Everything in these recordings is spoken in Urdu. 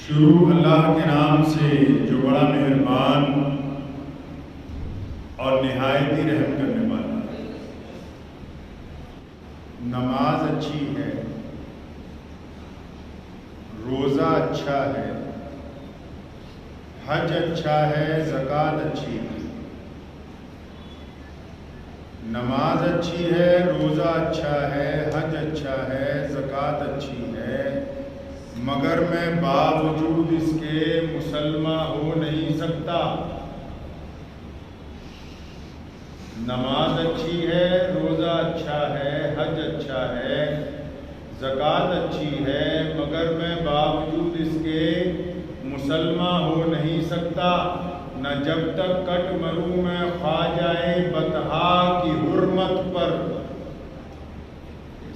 شروع اللہ کے نام سے جو بڑا مہربان اور نہایت ہی رحم کرنے والا ہے۔ نماز اچھی ہے، روزہ اچھا ہے، حج اچھا ہے، زکوٰۃ اچھی ہے۔ نماز اچھی ہے، روزہ اچھا ہے، حج اچھا ہے، زکوٰۃ اچھی ہے، مگر میں باوجود اس کے مسلمہ ہو نہیں سکتا۔ نماز اچھی ہے، روزہ اچھا ہے، حج اچھا ہے، زکوٰۃ اچھی ہے، مگر میں باوجود اس کے مسلمہ ہو نہیں سکتا۔ نہ جب تک کٹ مروں میں خواجہ بطحا کی حرمت پر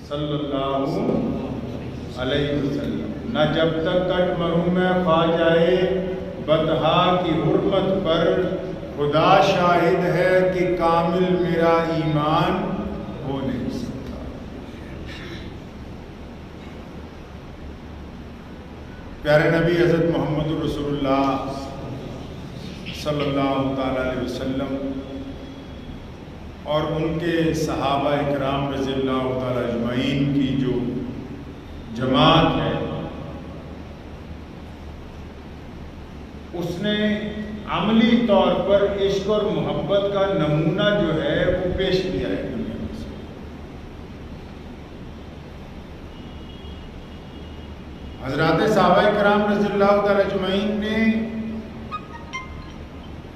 صلی اللہ علیہ وسلم، نہ جب تک کٹ مروں میں خواجہ بطحا کی حرمت پر، خدا شاہد ہے کہ کامل میرا ایمان ہو نہیں سکتا۔ پیارے نبی حضرت محمد رسول اللہ صلی اللہ تعالیٰ علیہ وسلم اور ان کے صحابہ اکرام رضی اللہ تعالیٰ اجمعین کی جو جماعت ہے، اس نے عملی طور پر عشق اور محبت کا نمونہ جو ہے وہ پیش کیا ہے دنیا میں سے۔ حضرات صحابہ کرام رضی اللہ تعالی اجمعین نے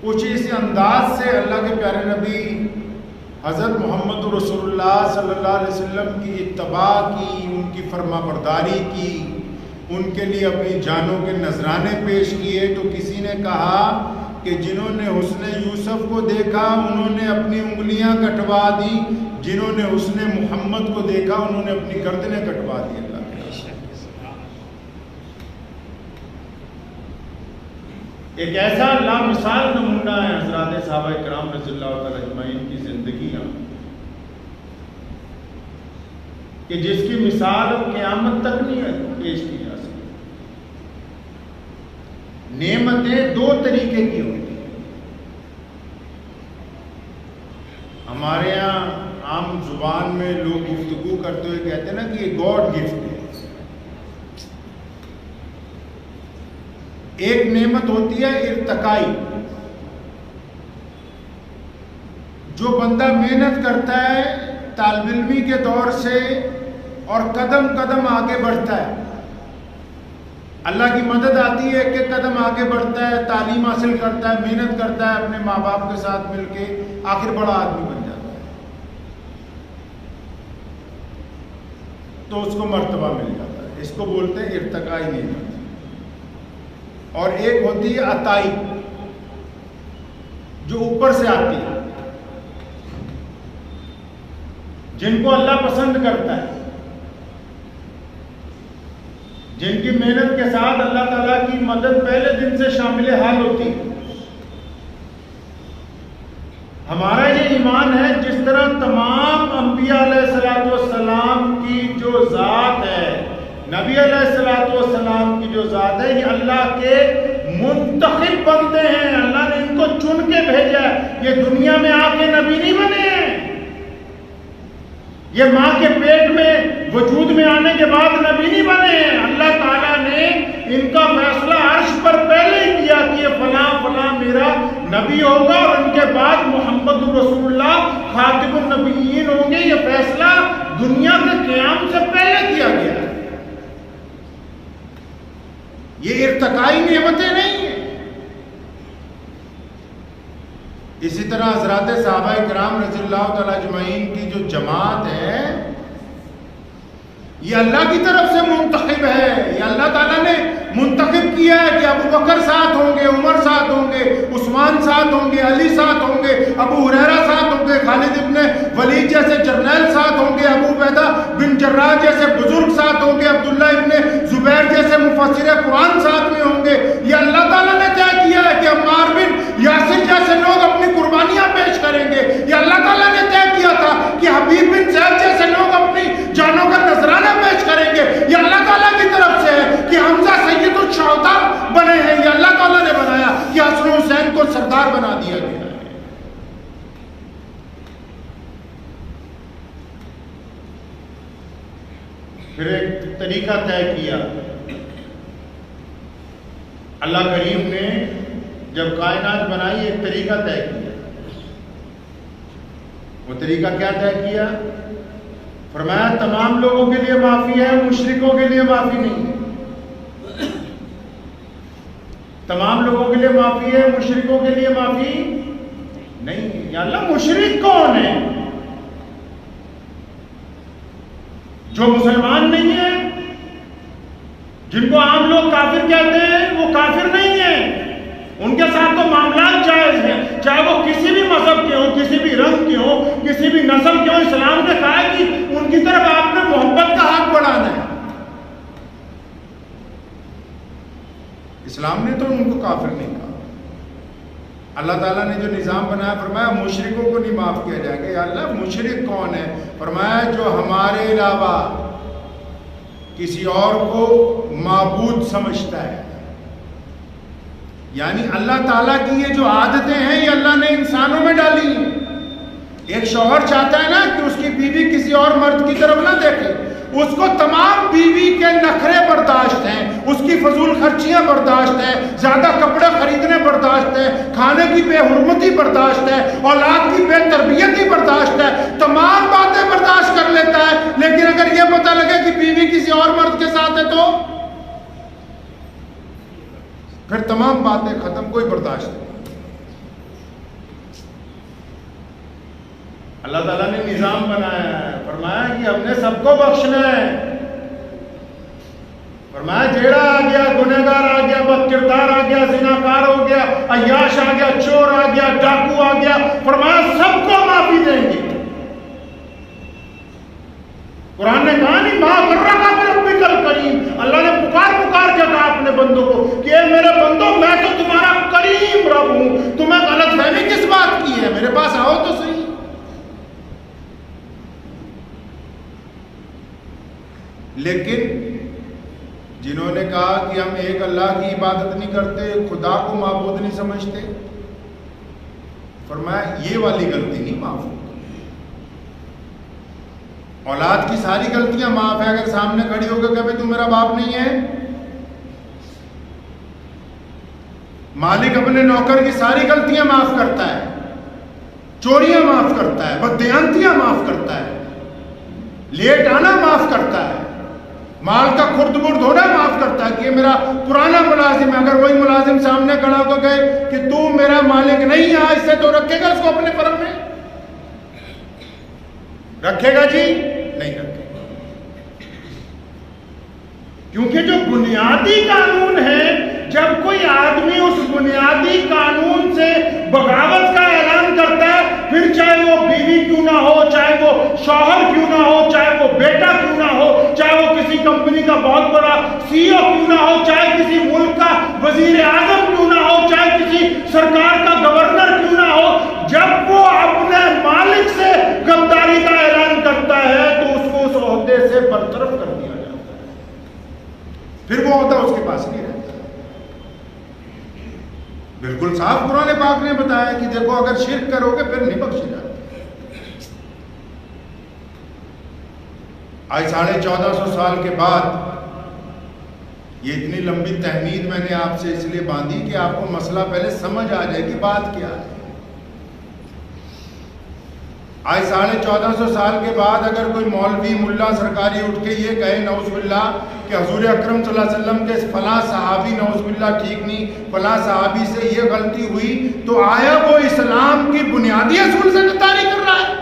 کچھ اس انداز سے اللہ کے پیارے نبی حضرت محمد رسول اللہ صلی اللہ علیہ وسلم کی اتباع کی، ان کی فرما برداری کی، ان کے لیے اپنی جانوں کے نذرانے پیش کیے، تو کسی نے کہا کہ جنہوں نے حسن یوسف کو دیکھا انہوں نے اپنی انگلیاں کٹوا دی، جنہوں نے حسن محمد کو دیکھا انہوں نے اپنی گردنیں کٹوا دی۔ اللہ کے ایک ایسا لامثال نمونہ ہے حضرات صحابہ کرام رضی اللہ تعالی اجمعین کی زندگیاں کہ جس کی مثال قیامت تک نہیں پیش کی جا سکتی۔ نعمتیں دو طریقے کی ہوتی ہیں۔ ہمارے یہاں عام زبان میں لوگ گفتگو کرتے ہوئے کہتے ہیں نا کہ یہ گاڈ گفٹ ہے۔ ایک نعمت ہوتی ہے ارتقائی، جو بندہ محنت کرتا ہے طالب علمی کے دور سے اور قدم قدم آگے بڑھتا ہے، اللہ کی مدد آتی ہے کہ قدم آگے بڑھتا ہے، تعلیم حاصل کرتا ہے، محنت کرتا ہے اپنے ماں باپ کے ساتھ مل کے، آخر بڑا آدمی بن جاتا ہے تو اس کو مرتبہ مل جاتا ہے۔ اس کو بولتے ہیں ارتقائی نعمت۔ اور ایک ہوتی ہے عطائی، جو اوپر سے آتی ہے، جن کو اللہ پسند کرتا ہے، جن کی محنت کے ساتھ اللہ تعالیٰ کی مدد پہلے دن سے شامل حال ہوتی ہے۔ ہمارا یہ ایمان ہے جس طرح تمام انبیاء علیہ السلام کی جو ذات ہے، نبی علیہ السلام کی جو ذات ہے، یہ اللہ کے منتخب بندے ہیں، اللہ نے ان کو چن کے بھیجا ہے۔ یہ دنیا میں آ کے نبی نہیں بنے ہیں، یہ ماں کے پیٹ میں وجود میں آنے کے بعد نبی نہیں بنے ہیں۔ اللہ تعالیٰ نے ان کا فیصلہ عرش پر پہلے ہی کیا کہ یہ فلاں فلاں میرا نبی ہوگا اور ان کے بعد محمد رسول اللہ خاتم النبیین ہوں گے۔ یہ فیصلہ دنیا کے قیام سے پہلے کیا گیا ہے۔ یہ ارتقائی نعمتیں نہیں ہیں۔ اسی طرح حضرات صحابہ کرام رضی اللہ تعالی اجمعین کی جو جماعت ہے، یہ اللہ کی طرف سے منتخب ہے۔ یہ اللہ تعالیٰ نے منتخب کیا ہے کہ ابو بکر ساتھ ہوں گے، عمر ساتھ ہوں گے، عثمان ساتھ ہوں گے، علی ساتھ ہوں گے، ابو ہریرہ ساتھ ہوں گے، خالد ابن ولید جیسے جرنیل ساتھ ہوں گے، ابو عبیدہ بن جراح جیسے بزرگ ساتھ ہوں گے، عبداللہ ابن زبیر جیسے مفسر قرآن ساتھ میں ہوں گے۔ یہ اللہ تعالیٰ نے طے کیا ہے کہ عمار بن یاسر جیسے لوگ اپنی قربانیاں پیش کریں گے۔ یہ اللہ تعالیٰ نے طے کیا تھا کہ حبیب بن زید جیسے لوگ اپنی جانوں کا نذرانہ پیش کریں گے۔ یہ اللہ تعالیٰ کی طرف سے ہے کہ حمزہ سید الشہداء پھر ایک طریقہ طے کیا. اللہ کریم نے جب کائنات بنائی ایک طریقہ طے کیا. وہ طریقہ کیا طے کیا؟ فرمایا تمام لوگوں کے لیے معافی ہے، مشرکوں کے لیے معافی نہیں ہے. تمام لوگوں کے لیے معافی ہے، مشرکوں کے لیے معافی نہیں ہے. یا اللہ مشرک کون ہے؟ جو مسلمان نہیں ہے، جن کو عام لوگ کافر کہتے ہیں، وہ کافر نہیں ہیں. ان کے ساتھ تو معاملات جائز ہیں، چاہے وہ کسی بھی مذہب کے ہوں، کسی بھی رنگ کے ہوں، کسی بھی نسل کے ہوں. اسلام نے کہا ہے کہ ان کی طرف آپ نے محبت کا حق بڑھانا ہے. اسلام نے تو ان کو کافر نہیں کہا. اللہ تعالیٰ نے جو نظام بنایا فرمایا مشرکوں کو نہیں معاف کیا جائے گا. یا اللہ مشرک کون ہے؟ فرمایا جو ہمارے علاوہ کسی اور کو معبود سمجھتا ہے. یعنی اللہ تعالیٰ کی یہ جو عادتیں ہیں یہ اللہ نے انسانوں میں ڈالی ہیں. ایک شوہر چاہتا ہے نا کہ اس کی بیوی کسی اور مرد کی طرف نہ دیکھے. اس کو تمام بیوی کے نخرے برداشت ہیں، اس کی فضول خرچیاں برداشت ہیں، زیادہ کپڑے خریدنے برداشت ہیں، کھانے کی بے حرمتی برداشت ہے، اولاد کی بے تربیتی برداشت ہے. تمام باتیں برداشت کر لیتا ہے. لیکن اگر یہ پتہ لگے کہ بیوی کسی اور مرد کے ساتھ ہے تو پھر تمام باتیں ختم، کوئی برداشت نہیں. اللہ تعالیٰ نے نظام بنایا ہے. فرمایا کہ ہم نے سب کو بخشنا ہے. فرمایا جیڑا آ گیا، گنہگار آ گیا، بد کردار آ گیا، زناکار ہو گیا، عیاش آ گیا، چور آ گیا، ڈاکو آ گیا، فرمایا سب کو معافی دیں گے. قرآن نے کہا نہیں ماں غرک بربک الکریم. اللہ نے پکار کے کہا اپنے بندوں کو کہ اے میرے بندوں میں تو تمہارا کریم رب ہوں، تمہیں غلط فہمی کس بات کی ہے؟ میرے پاس آؤ تو صحیح. لیکن جنہوں نے کہا کہ ہم ایک اللہ کی عبادت نہیں کرتے، خدا کو معبود نہیں سمجھتے، فرمایا یہ والی غلطی نہیں معاف ہوگی. اولاد کی ساری غلطیاں معاف ہے اگر سامنے کھڑی ہو کے کہ بھائی تو میرا باپ نہیں ہے. مالک اپنے نوکر کی ساری غلطیاں معاف کرتا ہے، چوریاں معاف کرتا ہے، بددیانتیاں معاف کرتا ہے، لیٹ آنا معاف کرتا ہے، مال کا خرد برد ہونا معاف کرتا ہے. کہ یہ میرا پرانا ملازم ہے، اگر وہی ملازم سامنے کھڑا ہو تو کہے کہ تو میرا مالک نہیں ہے، اس سے تو رکھے گا اس کو اپنے فرم میں؟ رکھے گا جی؟ نہیں رکھے گا. کیونکہ جو بنیادی قانون ہے، جب کوئی آدمی اس بنیادی قانون سے بغاوت کا اعلان کرتا ہے، پھر چاہے وہ بیوی کیوں نہ ہو، چاہے وہ شوہر کیوں نہ ہو، چاہے وہ بیٹا کیوں نہ ہو، چاہے وہ کسی کمپنی کا بہت بڑا سی او کیوں نہ ہو، چاہے کسی ملک کا وزیر اعظم کیوں نہ ہو، چاہے کسی سرکار کا گورنر کیوں نہ ہو، جب وہ اپنے مالک سے غداری کا اعلان کرتا ہے تو اس کو اس عہدے سے برطرف کر دیا جاتا ہے. پھر وہ عہدہ اس کے پاس نہیں رہتا. بالکل صاف قرآن پاک نے بتایا کہ دیکھو اگر شرک کرو گے پھر نہیں بخشے جاتے. آج 1450 سال کے بعد یہ اتنی لمبی تحمید میں نے آپ سے اس لیے باندھی کہ آپ کو مسئلہ پہلے سمجھ آ جائے کہ بات کیا ہے. آج 1450 سال کے بعد اگر کوئی مولوی ملا سرکاری اٹھ کے یہ کہے نعوذ باللہ کہ حضور اکرم صلی اللہ علیہ وسلم کے فلاں صحابی نعوذ باللہ ٹھیک نہیں، فلاں صحابی سے یہ غلطی ہوئی، تو آیا وہ اسلام کی بنیادی اصول سے غداری کر رہا ہے؟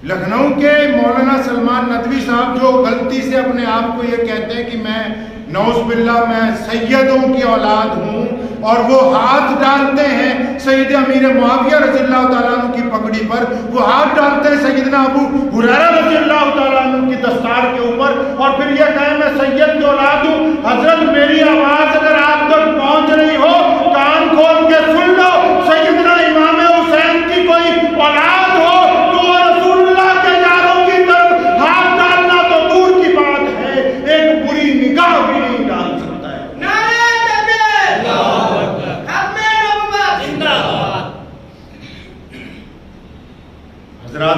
لکھنؤ کے مولانا سلمان ندوی صاحب جو غلطی سے اپنے آپ کو یہ کہتے ہیں کہ میں نعوذ باللہ میں سیدوں کی اولاد ہوں، اور وہ ہاتھ ڈالتے ہیں سید امیر معاویہ رضی اللہ تعالیٰ عنہ کی پگڑی پر، وہ ہاتھ ڈالتے ہیں سیدنا ابو ہریرہ رضی اللہ تعالیٰ عنہ کی دستار کے اوپر، اور پھر یہ کہیں میں سید کی اولاد ہوں. حضرت میری آواز اگر آپ تک پہنچ رہی ہو کان کھول کے سن لو، سیدنا امام حسین کی کوئی اولاد ہو تو رسول اللہ کے یاروں کی طرف ہاتھ ڈالنا تو دور کی بات ہے، ایک بری نگاہ بھی نہیں ڈال سکتا ہے. حضرات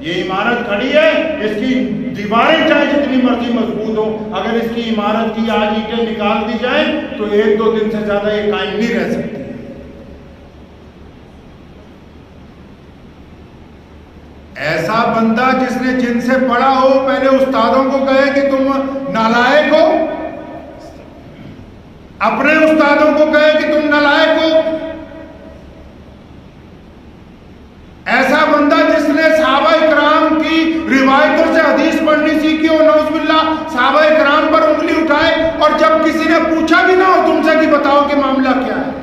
یہ عمارت کھڑی ہے، اس کی دیواریں چاہے جتنی مرضی مضبوط ہو، اگر اس کی عمارت کی آج اینٹیں نکال دی جائیں تو 1-2 دن سے زیادہ یہ قائم نہیں رہ سکتی۔ ایسا بندہ جس نے جن سے پڑھا ہو پہلے استادوں کو کہے کہ تم نالائق ہو، اپنے استادوں کو کہے کہ تم نالائق ہو، ایسا بندہ جس نے صحابہ کرام کی روایتوں سے حدیث پڑھنی سیکھی ہو، نعوذ باللہ صحابہ کرام پر انگلی اٹھائے اور جب کسی نے پوچھا بھی نہ ہو تم سے کہ بتاؤ کہ معاملہ کیا ہے۔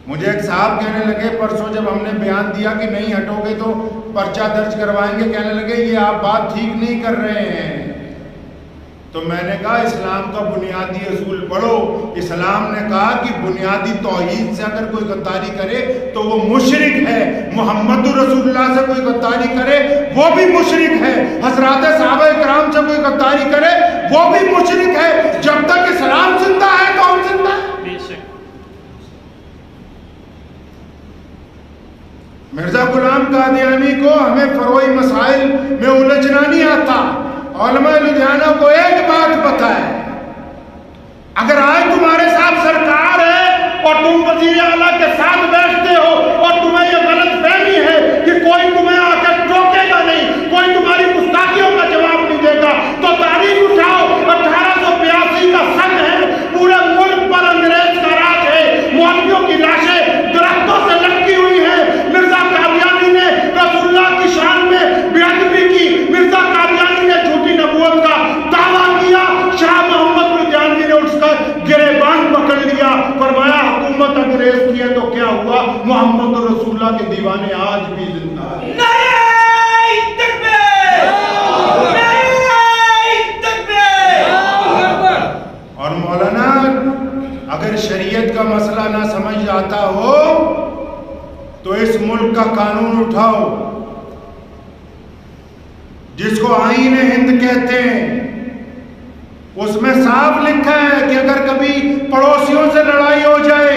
مجھے ایک صاحب کہنے لگے پرسوں جب ہم نے بیان دیا کہ نہیں ہٹو گے تو پرچہ درج کروائیں گے، کہنے لگے یہ آپ بات ٹھیک نہیں کر رہے ہیں۔ تو میں نے کہا اسلام کا بنیادی اصول پڑھو، اسلام نے کہا کہ بنیادی توحید سے اگر کوئی غداری کرے تو وہ مشرک ہے، محمد رسول اللہ سے کوئی غداری کرے وہ بھی مشرک ہے، حضرات صحابہ کرام سے کوئی غداری کرے وہ بھی مشرک ہے۔ جب تک اسلام زندہ ہے تو ہم زندہ ہیں۔ مرزا غلام قادیانی کو ہمیں فروعی مسائل میں الجھنا نہیں آتا، علماء لدھیانہ کو ایک بات پتہ ہے، اگر آج تمہارے ساتھ سرکار ہے اور تم وزیر اعلیٰ کے ساتھ بیٹھتے ہو اور تمہیں یہ غلط فہمی ہے کہ کوئی تمہیں آ کر ٹوکے گا نہیں، کوئی تمہاری گستاخیوں کا جواب نہیں دے گا، تو تاریخ اٹھاؤ، 1882 کا سن ہے، پورے ملک پر انگریز کا راج ہے، مولویوں کی لاشیں درختوں سے لٹکی ہوئی ہیں، مرزا قادیانی نے رسول اللہ کی شان میں بے ادبی کی، مرزا قادیانی نے جھوٹی نبوت کا دعویٰ کیا، شاہ محمد لدھیانوی نے اس کا گریبان پکڑ لیا، فرمایا حکومت انگریز کی ہے تو کیا ہوا، محمد رسول اللہ کے دیوانے آج بھی زندہ ہیں۔ اور مولانا اگر شریعت کا مسئلہ نہ سمجھ آتا ہو تو اس ملک کا قانون اٹھاؤ جس کو آئین ہند کہتے ہیں، اس میں صاف لکھا ہے کہ اگر کبھی پڑوسیوں سے لڑائی ہو جائے،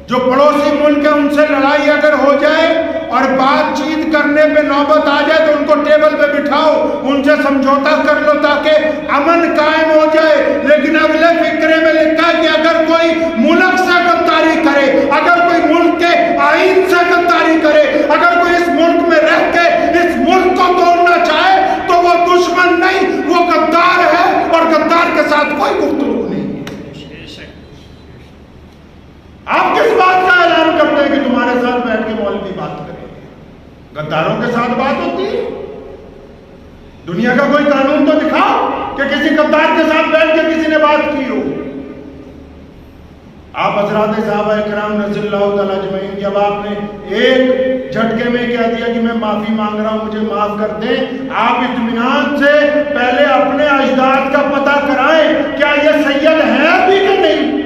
جو پڑوسی ملک ہے ان سے لڑائی اگر ہو جائے اور بات چیت کرنے پہ نوبت آ جائے تو ان کو ٹیبل پہ بٹھاؤ، ان سے سمجھوتا کر لو تاکہ امن قائم ہو جائے۔ لیکن اگلے فقرے میں لکھا ہے کہ اگر کوئی ملک سے غداری کرے، اگر کوئی ملک کے آئین سے غداری کرے، اگر کوئی اس ملک میں رہ کے اس ملک کو توڑنا چاہے تو وہ دشمن نہیں، وہ غدار ہے، اور غدار کے ساتھ کوئی گفتگو نہیں۔ آپ کس بات کا اعلان کرتے ہیں کہ تمہارے ساتھ بیٹھ کے مولوی بات کریں؟ غداروں کے ساتھ بات ہوتی ہے؟ دنیا کا کوئی قانون تو دکھاؤ کہ کسی غدار کے ساتھ بیٹھ کے کسی نے بات کی ہو۔ آپ حضرات صحابہ کرام رضی اللہ تعالیٰ اجمعین، جب آپ نے ایک جھٹکے میں کہہ دیا کہ میں معافی مانگ رہا ہوں، مجھے معاف کر دیں، آپ اطمینان سے پہلے اپنے اجداد کا پتہ کرائیں کیا یہ سید ہیں بھی کہ نہیں۔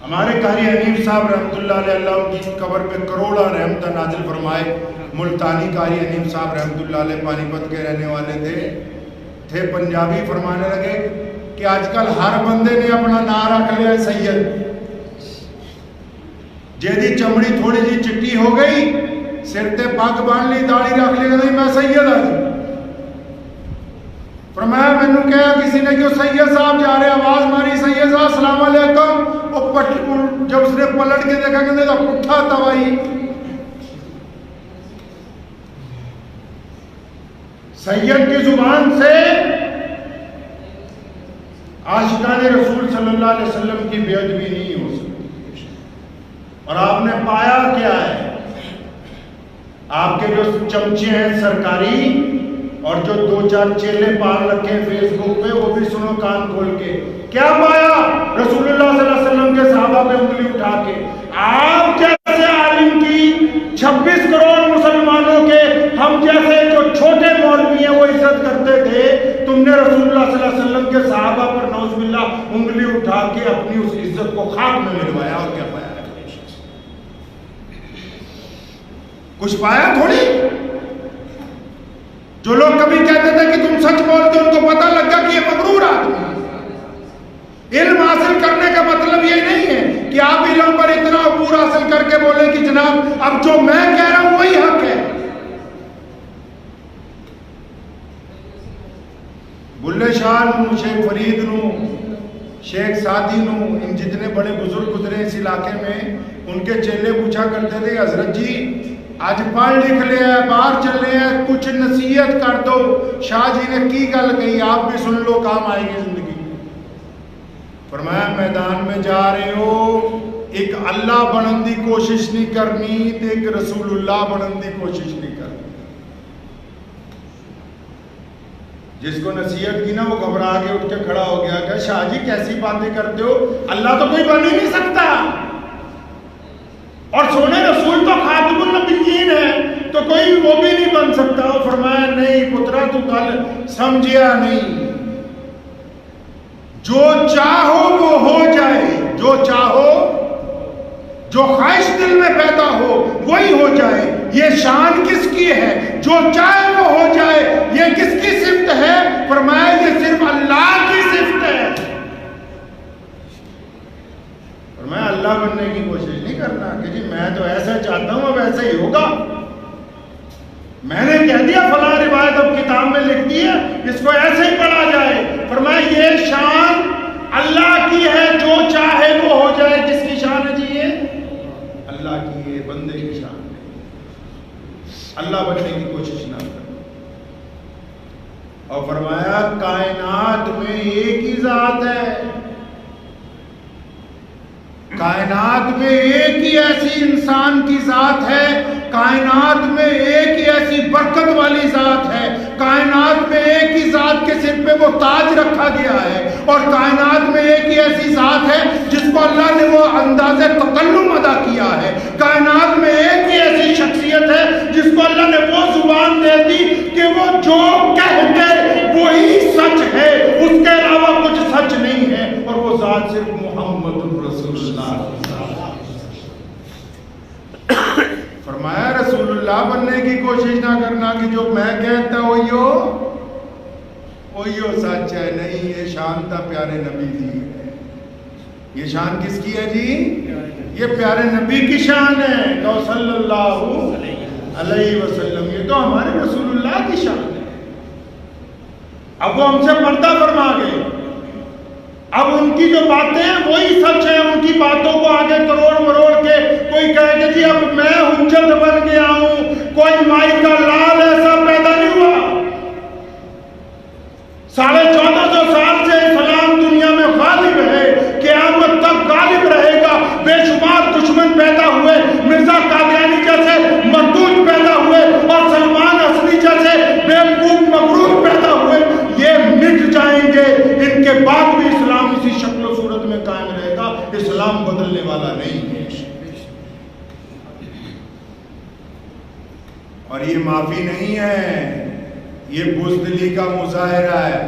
ہمارے قاری حنیف صاحب رحمۃ اللہ علیہ، اللہ ان کی قبر پہ کروڑا رحمتہ نازل فرمائے، ملتانی قاری حنیف صاحب رحمۃ اللہ علیہ پانی پت کے رہنے والے تھے پنجابی، فرمانے لگے کہ آج کل ہر بندے نے اپنا نام رکھ لیا سید، جیدی چمڑی تھوڑی جی چٹی ہو گئی، سر تے پگ بان لی، داڑھی رکھ لی، نہیں میں سید ہوں۔ فرمایا میں نے کہا کسی نے کہ سید صاحب جا رہے، آواز ماری سید صاحب السلام علیکم، جب اس نے پلٹ کے دیکھا کہ نہیں تو پٹھا توائی۔ سید کی زبان سے عاشقان رسول صلی اللہ علیہ وسلم کی بے ادبی نہیں ہو سکتی۔ اور آپ نے پایا کیا ہے؟ آپ کے جو چمچے ہیں سرکاری اور جو 2-4 چیلے پال رکھے ہیں فیس بک پہ، وہ بھی سنو کان کھول کے، کیا پایا؟ رسول اللہ صلی اللہ علیہ وسلم کے صحابہ پہ انگلی اٹھا کے آپ جیسے عالم کی 26 کروڑ مسلمانوں کے ہم جیسے جو چھوٹے مولوی ہیں وہ عزت کرتے تھے، تم نے رسول اللہ صلی اللہ علیہ وسلم کے صحابہ پر نعوذ باللہ انگلی اٹھا کے اپنی اس عزت کو خاک میں ملوایا۔ اور کیا پایا؟ کچھ پایا تھوڑی۔ جو لوگ کبھی کہتے تھے کہ تم سچ بولتے، ان کو پتہ لگا کہ یہ مغرور آدمی ہے۔ علم حاصل کرنے کا مطلب یہ نہیں ہے کہ آپ علم پر اتنا عبور حاصل کر کے اب جو میں کہہ رہا ہوں وہی حق ہے. بلے شاہ نو، شیخ فرید نو، شیخ سعدی نو، ان جتنے بڑے بزرگ گزرے اس علاقے میں، ان کے چیلے پوچھا کرتے تھے حضرت جی آج پڑھ لکھ لیا ہے، باہر چلے ہیں، کچھ نصیحت کر دو. شاہ جی نے کی گل کہی، آپ بھی سن لو، کام آئے گی زندگی. فرمایا میدان میں جا رہے ہو، ایک اللہ بنن دی کوشش نہیں کرنی تے ایک رسول اللہ بنن دی کوشش نہیں کرنی. جس کو نصیحت کی نا وہ گھبرا کے اٹھ کے کھڑا ہو گیا کہ شاہ جی کیسی باتیں کرتے ہو، اللہ تو کوئی بن ہی نہیں سکتا، اور سونے رسول تو خاتم النبیین ہے، تو کوئی وہ بھی نہیں بن سکتا. فرمایا نہیں پترا تو کل سمجھیا نہیں، جو چاہو وہ ہو جائے، جو چاہو، جو خواہش دل میں پیدا ہو وہی ہو جائے. یہ شان کس کی ہے؟ جو چاہے وہ ہو جائے. یہ کس کی صفت ہے؟ فرمایا یہ صرف اللہ کی صفت ہے. فرمایا اللہ بننے کی کوشش نہیں کرنا کہ جی میں تو ایسا چاہتا ہوں اب ایسا ہی ہوگا. میں نے کہہ دیا فلاں روایت اب کتاب میں لکھ دی ہے، اس کو ایسے ہی پڑھا جائے. فرمایا یہ شان اللہ کی ہے، جو چاہے وہ ہو جائے. کس کی شان ہے جی؟ یہ اللہ کی ہے، بندے کی شان ہے. اللہ بننے کی کوشش نہ کرو. اور فرمایا کائنات میں ایک ہی ذات ہے، کائنات میں ایک ہی ایسی انسان کی ذات ہے، کائنات میں ایک ہی ایسی برکت والی ذات ہے، کائنات میں ایک ہی ذات کے سر پہ وہ تاج رکھا گیا ہے، اور کائنات میں ایک ہی ایسی ذات ہے جس کو اللہ نے وہ انداز تکلم ادا کیا ہے. کائنات میں ایک ہی ایسی شخصیت ہے جس کو اللہ نے وہ زبان دے دی کہ وہ جو کہہ دے وہی سچ ہے، اس کے علاوہ کچھ سچ نہیں ہے، اور وہ ذات صرف محمد رسول اللہ. فرمایا رسول اللہ بننے کی کوشش نہ کرنا کہ جو میں کہتا وہیو سچ ہے. نہیں، یہ شان تھا پیارے نبی کی. یہ شان کس کی ہے جی؟ یہ پیارے نبی کی شان ہے تو صلی اللہ علیہ وسلم. یہ تو ہمارے رسول اللہ کی شان ہے. اب وہ ہم سے پردہ فرما گئے، اب ان کی جو باتیں ہیں وہی سچ ہے. ان کی باتوں کو آگے کروڑ مروڑ کے کوئی کہے کہ جی اب میں حجت بن گیا ہوں، کوئی مائی کا لال ایسا پیدا نہیں ہوا. 1450 سال سے اسلام دنیا میں غالب ہے، قیامت تک غالب رہے گا. بے شمار دشمن پیدا ہوئے، مرزا قادیانی جیسے مردود پیدا ہوئے، اور سلمان اصلی جیسے بیوقوف مغرور پیدا ہوئے. یہ مٹ جائیں گے، ان کے بعد بھی اسلام اسی شکل و صورت میں قائم رہے گا. اسلام بدلنے والا نہیں ہے. اور یہ معافی نہیں ہے، یہ بزدلی کا مظاہرہ ہے.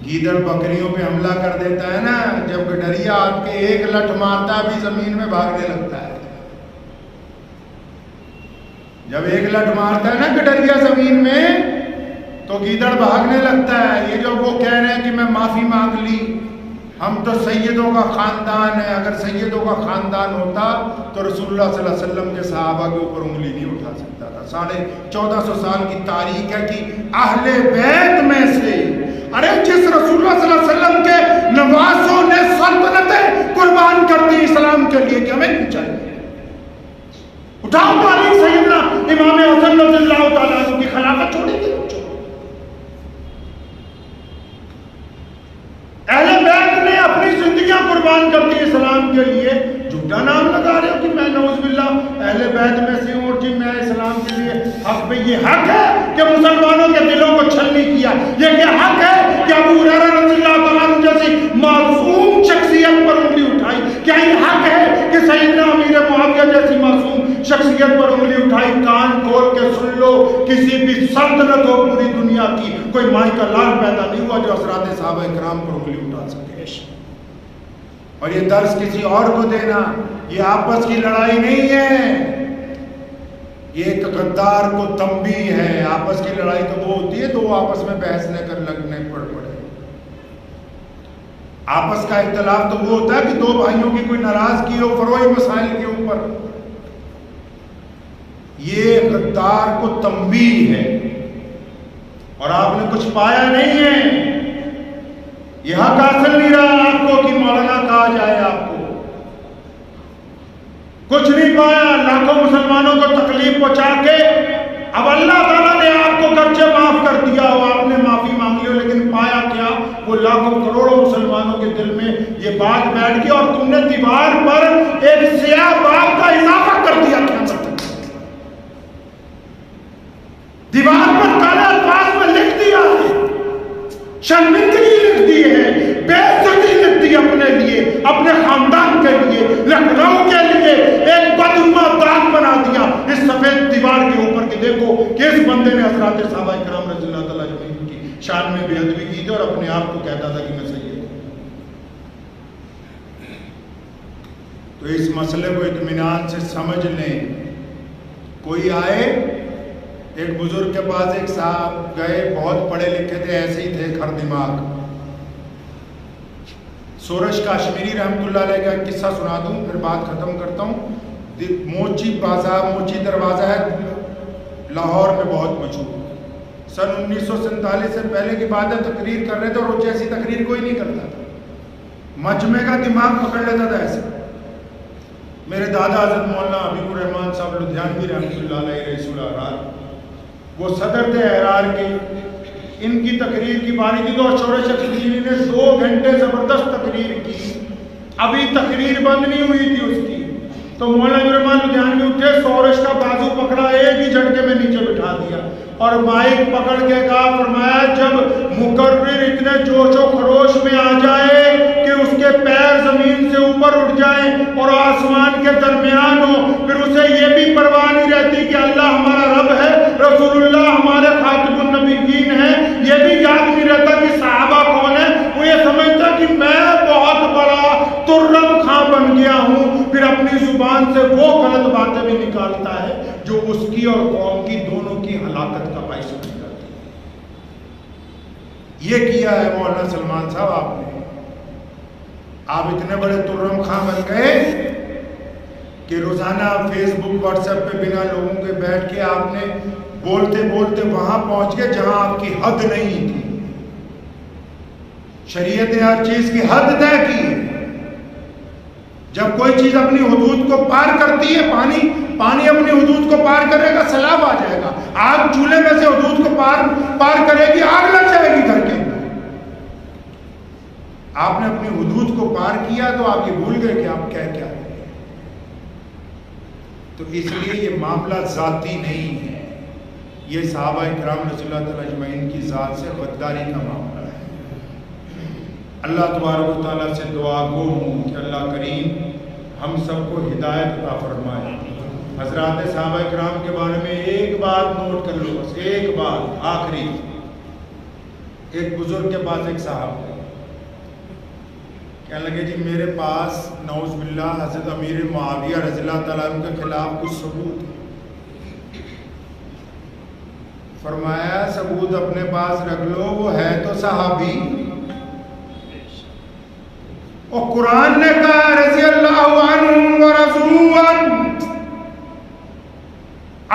گیدڑ بکریوں پہ حملہ کر دیتا ہے نا، جب گڈریا آپ کے ایک لٹ مارتا بھی زمین میں بھاگنے لگتا ہے. جب ایک لٹ مارتا ہے نا گڈریا زمین میں تو گیدڑ بھاگنے لگتا ہے. یہ جو وہ کہہ رہے ہیں کہ میں معافی مانگ لی، ہم تو سیدوں کا خاندان ہے. اگر سیدوں کا خاندان ہوتا تو رسول اللہ صلی اللہ علیہ وسلم کے صحابہ کے اوپر انگلی نہیں اٹھا سکتا تھا. 1450 سال کی تاریخ ہے کہ اہل بیت میں سے، ارے جس رسول اللہ صلی اللہ علیہ وسلم کے نواسوں نے سلطنتیں قربان کر دی اسلام کے لیے، کہ ہمیں نہیں چاہیے. اٹھاؤ تاریخ سیدنا امام حسن رضی اللہ تعالیٰ عنہ کی خلافت چھوڑیں گے. اہل بیت نے اپنی زندگیاں قربان کر دی اسلام کے لیے. جھوٹا نام لگا رہے ہو کہ میں نعوذ باللہ اہل بیت میں سے ہوں، جی میں اسلام کے لیے حق پہ. یہ حق ہے کہ مسلمانوں کے دلوں کو چھلنی کیا. یہ حق ہے کہ ابو ہریرہ رضی اللہ تعالیٰ عنہ جیسی معصوم شخصیت پر انگلی اٹھائی. کیا یہ حق ہے کہ سیدنا امیر معاویہ جیسی معصوم شخصیت پر انگلی اٹھائی؟ کان کھول کے سن لو، کسی بھی سلطنت ہو پوری دنیا کی، کوئی مائی کا لال پیدا نہیں ہوا جو حضرات صحابہ کرام پر انگلی اٹھا سکے. اور یہ درس کسی اور کو دینا، یہ آپس کی لڑائی نہیں ہے، یہ ایک غدار کو تنبیہ ہے. آپس کی لڑائی تو وہ ہوتی ہے تو وہ آپس میں بحث لے کر لگنے پڑے. آپس کا اختلاف تو وہ ہوتا ہے کہ دو بھائیوں کی کوئی ناراضگی ہو، فروئی کوئی مسائل کے اوپر. یہ غدار کو تنبیہ ہے اور آپ نے کچھ پایا نہیں ہے. یہ حق حاصل نہیں رہا آپ کو کہ مولانا کہا جائے. آپ کو کچھ نہیں پایا. لاکھوں مسلمانوں کو تکلیف پہنچا کے اب اللہ تعالیٰ نے آپ کو گرچہ معاف کر دیا ہو, آپ نے معافی مانگ لی ہو, لیکن پایا کیا؟ وہ لاکھوں کروڑوں مسلمانوں کے دل میں یہ بات بیٹھ گئی اور تم نے دیوار پر ایک سیاہ باب کا اضافہ کر دیا. دیوار پر کالے الفاظ میں لکھ دیا ہے, شرمندگی لکھ دی ہے, بے عزتی لکھ دی اپنے لیے, اپنے خاندان کے لیے, لکھنؤ کے لیے ایک بدنما داغ بنا دیا اس سفید دیوار کے اوپر کہ دیکھو کہ اس بندے نے حضرات صحابہ کرام رضی اللہ تعالیٰ عنہم کی شان میں بے ادبی کی تھی اور اپنے آپ کو کہتا تھا کہ میں سید ہوں. تو اس مسئلے کو اطمینان سے سمجھ لیں. کوئی آئے, ایک بزرگ کے پاس ایک صاحب گئے, بہت پڑھے لکھے تھے, ایسے ہی تھے کھر دماغ. سورج کاشمیری رحمۃ اللہ علیہ کا ایک قصہ سنا دوں پھر بات ختم کرتا ہوں. موچی بازار, موچی دروازہ ہے لاہور میں, بہت مشہور. سن 1947 سے پہلے کی بات ہے. تقریر کر رہے تھے اور ایسی تقریر کوئی نہیں کرتا تھا. مجمع کا دماغ پکڑ لیتا تھا ایسے. میرے دادا حضرت مولانا حبیب الرحمان صاحب لدھیانوی رحمۃ اللہ علیہ رئیس الاحرار, وہ صدر تھے احرار کے. ان کی تقریر کی باری تھی تو شورش شخصی نے 2 گھنٹے زبردست تقریر کی. ابھی تقریر بند نہیں ہوئی تھی اس کی تو مولانا الرحمان لدھیانوی اٹھے, سورش کا بازو پکڑا, ایک ہی جھٹکے میں نیچے بٹھا دیا اور مائک پکڑ کے کہا, فرمایا جب مقرر اتنے جوش و خروش میں آ جائے کہ اس کے پیر زمین سے اوپر اٹھ جائیں اور آسمان کے درمیان ہو, پھر اسے یہ بھی پرواہ نہیں رہتی کہ اللہ ہمارا رب ہے, رسول اللہ ہمارے خاتم النبیین ہیں, یہ بھی یاد نہیں رہتا کہ صحابہ کون ہے. وہ یہ سمجھتا کہ میں بہت بڑا ترم خاں بن گیا ہوں, پھر اپنی زبان سے وہ غلط باتیں بھی نکالتا ہے جو اس کی اور قوم کی دونوں کی ہلاکت کا باعث بن جاتی ہے. یہ کیا ہے مولانا سلمان صاحب آپ نے. آپ اتنے بڑے ترم خاں بن گئے کہ روزانہ فیس بک واٹس ایپ پہ بنا لوگوں کے بیٹھ کے آپ نے بولتے بولتے وہاں پہنچ گئے جہاں آپ کی حد نہیں تھی. شریعت نے ہر چیز کی حد طے کی ہے. جب کوئی چیز اپنی حدود کو پار کرتی ہے, پانی اپنی حدود کو پار کرے گا, سیلاب آ جائے گا. آگ چولہے میں سے حدود کو پار کرے گی, آگ لگ جائے گی گھر کے اندر. آپ نے اپنی حدود کو پار کیا تو آپ یہ بھول گئے کہ آپ کیا رہے ہیں. تو اس لیے یہ معاملہ ذاتی نہیں ہے, یہ صحابہ کرام رضی اللہ تعالیٰ اجمعین کی ذات سے غداری کا معاملہ ہے. اللہ تبارک و تعالیٰ سے دعا گو ہوں کہ اللہ کریم ہم سب کو ہدایت عطا فرمائے. حضرات صحابہ کرام کے بارے میں ایک بات نوٹ کر لو, بس ایک بات آخری. ایک بزرگ کے پاس ایک صاحب کہنے لگے, جی میرے پاس نعوذ باللہ حضرت امیر معاویہ رضی اللہ تعالیٰ عنہ کے خلاف کچھ ثبوت ہے. فرمایا ثبوت اپنے پاس رکھ لو, وہ ہے تو صحابی. اور قرآن نے کہا رضی اللہ عنہ ورضوا عنہ,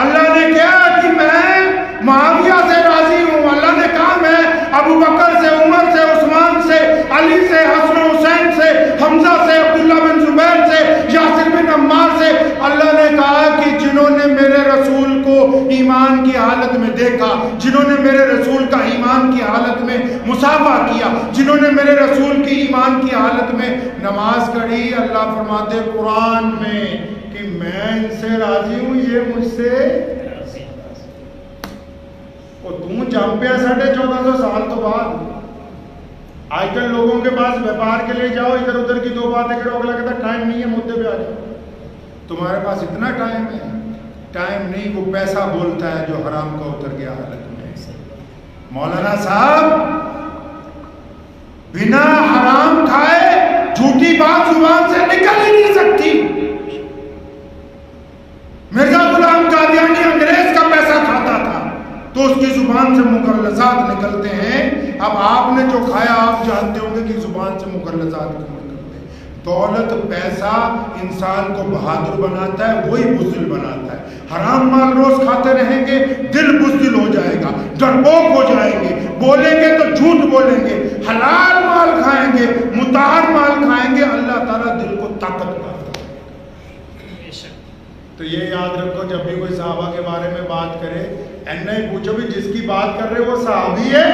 اللہ نے کہا کہ میں معاویہ سے راضی ہوں. اللہ نے کہا میں ابو بکر سے, عمر سے, عثمان سے, علی سے, حسن حسین سے, حمزہ سے, عبداللہ بن زبیر سے, یاسر بن عمار سے. اللہ نے کہا کہ جنہوں نے میرے رسول کو ایمان کی حالت میں دیکھا, جنہوں نے میرے رسول کا ایمان کی حالت میں مصافحہ کیا, جنہوں نے میرے رسول کی ایمان کی حالت میں نماز پڑھی, اللہ فرماتے قرآن میں کہ میں ان سے راضی ہوں, یہ مجھ سے راضی. اور تم جم پہ 1450 سال تو بعد. آج کل لوگوں کے پاس ویپار کے لیے جاؤ, ادھر ادھر کی 2 باتیں کرو, اگلا کہتا ٹائم نہیں ہے, مدعے پہ آ جاؤ. تمہارے پاس اتنا ٹائم ہے؟ ٹائم نہیں, وہ پیسہ بولتا ہے جو حرام کا اتر گیا حالت میں. مولانا صاحب بنا حرام کھائے جھوٹی بات زبان سے نکل ہی نہیں سکتی. مرزا غلام قادیانی انگریز کا پیسہ کھاتا تھا تو اس کی زبان سے مغلظات نکلتے ہیں. اب آپ نے جو کھایا آپ جانتے ہوں گے کہ زبان سے مغلظات کیوں نکلتے ہیں. دولت پیسہ انسان کو بہادر بناتا ہے، وہی بزدل بناتا ہے۔ حرام مال روز کھاتے رہیں گے، دل بزدل ہو جائے گا، ڈرپوک ہو جائیں گے، بولیں گے تو جھوٹ بولیں گے۔ حلال مال کھائیں گے، مطہر مال کھائیں گے، اللہ تعالیٰ دل کو طاقت دیتا ہے۔ تو یہ یاد رکھو، جب بھی کوئی صحابہ کے بارے میں بات کرے ایسا ہی پوچھو بھی جس کی بات کر رہے وہ صحابی ہے؟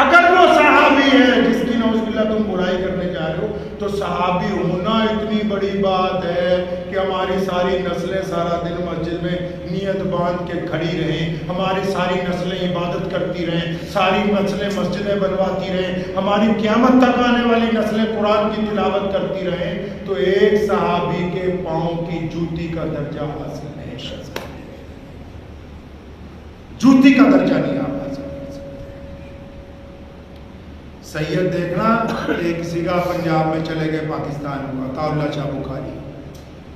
اگر وہ صحابی ہے جس کی نعوذ باللہ تم برائی کرنے جا رہے ہو، تو صحابی ہونا اتنی بڑی بات ہے کہ ہماری ساری نسلیں سارا دن مسجد میں نیت باندھ کے کھڑی رہیں، ہماری ساری نسلیں عبادت کرتی رہیں، ساری نسلیں مسجدیں بنواتی رہیں، ہماری قیامت تک آنے والی نسلیں قرآن کی تلاوت کرتی رہیں، تو ایک صحابی کے پاؤں کی جوتی کا درجہ حاصل نہیں کر سکتے، جوتی کا درجہ نہیں آپ حاصل۔ سید دیکھنا، ایک سگا پنجاب میں چلے گئے پاکستان کو، عطا اللہ شاہ بخاری،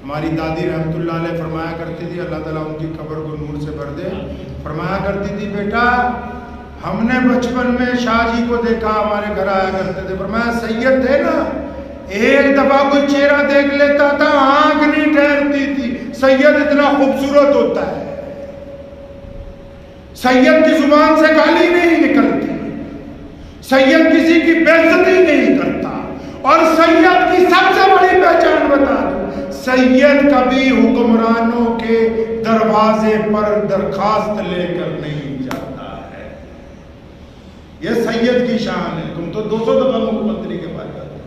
ہماری دادی رحمت اللہ علیہ فرمایا کرتی تھی، اللہ تعالیٰ ان کی قبر کو نور سے بھر دے، فرمایا کرتی تھی بیٹا ہم نے بچپن میں شاہ جی کو دیکھا، ہمارے گھر آیا کرتے تھے، فرمایا سید تھے نا، ایک دفعہ کوئی چہرہ دیکھ لیتا تھا آنکھ نہیں ٹھہرتی تھی، سید اتنا خوبصورت ہوتا ہے، سید کی زبان سے گالی نہیں نکلتی، سید کسی کی بے عزتی نہیں کرتا، اور سید کی سب سے بڑی پہچان بتا دوں، سید کبھی حکمرانوں کے دروازے پر درخواست لے کر نہیں جاتا ہے، یہ سید کی شان ہے۔ تم تو 200 دفعہ مکھ منتری کے پاس جاتے ہو،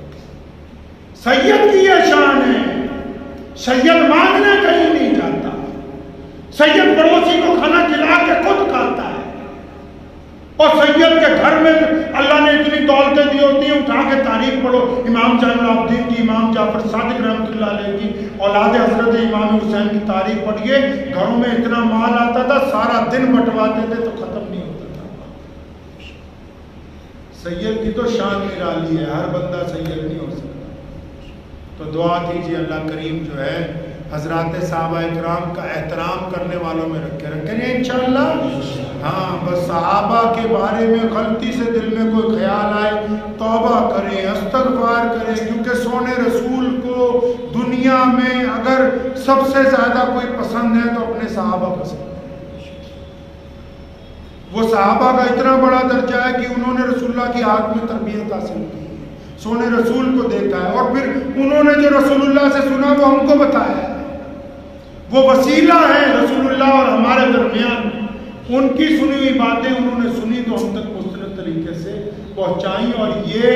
سید کی یہ شان ہے، سید مانگنے کہیں نہیں جاتا، سید پڑوسی کو کھانا کھلا کے خود کھاتا ہے، اور سید کے گھر میں اللہ نے اتنی دولتیں دی ہوتی ہیں، اٹھا کے تاریخ پڑھو، امام زین العابدین کی، امام جعفر صادق رحمۃ اللہ علیہ کی، اولاد حضرت امام حسین کی تاریخ پڑھیے، گھروں میں اتنا مال آتا تھا سارا دن بٹواتے تھے تو ختم نہیں ہوتا تھا۔ سید کی تو شان نرالی ہے، ہر بندہ سید نہیں ہو سکتا۔ تو دعا کیجیے اللہ کریم جو ہے حضرات صحابہ اکرام کا احترام کرنے والوں میں رکھیں گے انشاءاللہ۔ ہاں بس صحابہ کے بارے میں غلطی سے دل میں کوئی خیال آئے توبہ کریں، استغفار کریں، کیونکہ سونے رسول کو دنیا میں اگر سب سے زیادہ کوئی پسند ہے تو اپنے صحابہ پسند ہے۔ وہ صحابہ کا اتنا بڑا درجہ ہے کہ انہوں نے رسول اللہ کی آنکھ میں تربیت حاصل کی ہے، سونے رسول کو دیکھا ہے، اور پھر انہوں نے جو رسول اللہ سے سنا وہ ہم کو بتایا ہے، وہ وسیلہ ہے رسول اللہ اور ہمارے درمیان، ان کی سنی ہوئی باتیں انہوں نے سنی تو ہم تک مستند طریقے سے پہنچائیں، اور یہ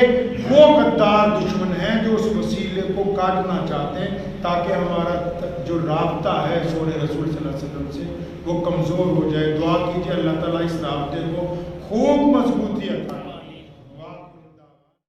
وہ غدار دشمن ہیں جو اس وسیلے کو کاٹنا چاہتے ہیں تاکہ ہمارا جو رابطہ ہے سونے رسول صلی اللہ علیہ وسلم سے وہ کمزور ہو جائے۔ دعا کیجیے اللہ تعالیٰ اس رابطے کو خوب مضبوطی عطا